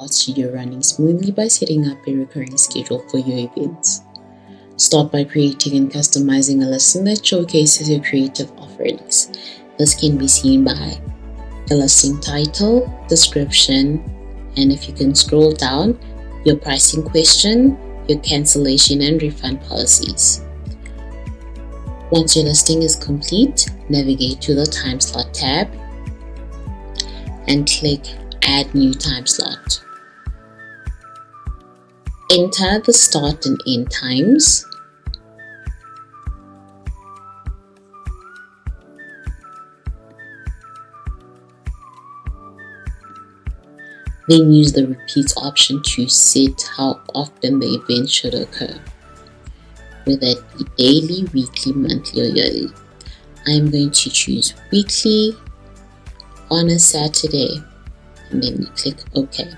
Art Studio running smoothly by setting up a recurring schedule for your events. Start by creating and customizing a listing that showcases your creative offerings. This can be seen by the listing title, description, and if you can scroll down, your pricing question, your cancellation and refund policies. Once your listing is complete, navigate to the time slot tab and click Add New Time Slot. Enter the start and end times. Then use the repeat option to set how often the event should occur, whether it be daily, weekly, monthly, or yearly. I'm going to choose weekly on a Saturday, and then you click OK.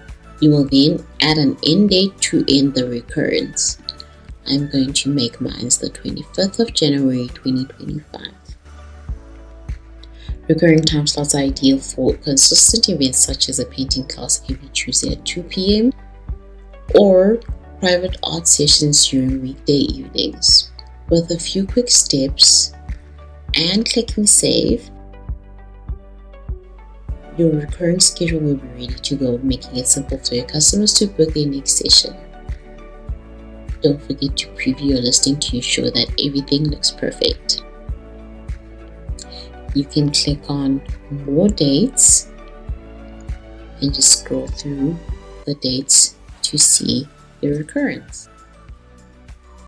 You will then add an end date to end the recurrence. I'm going to make mine the 25th of January 2025. Recurring time slots are ideal for consistent events such as a painting class every Tuesday at 2 p.m. or private art sessions during weekday evenings. With a few quick steps and clicking save, your recurring schedule will be ready to go, making it simple for your customers to book their next session. Don't forget to preview your listing to ensure that everything looks perfect. You can click on more dates and just scroll through the dates to see your recurrence.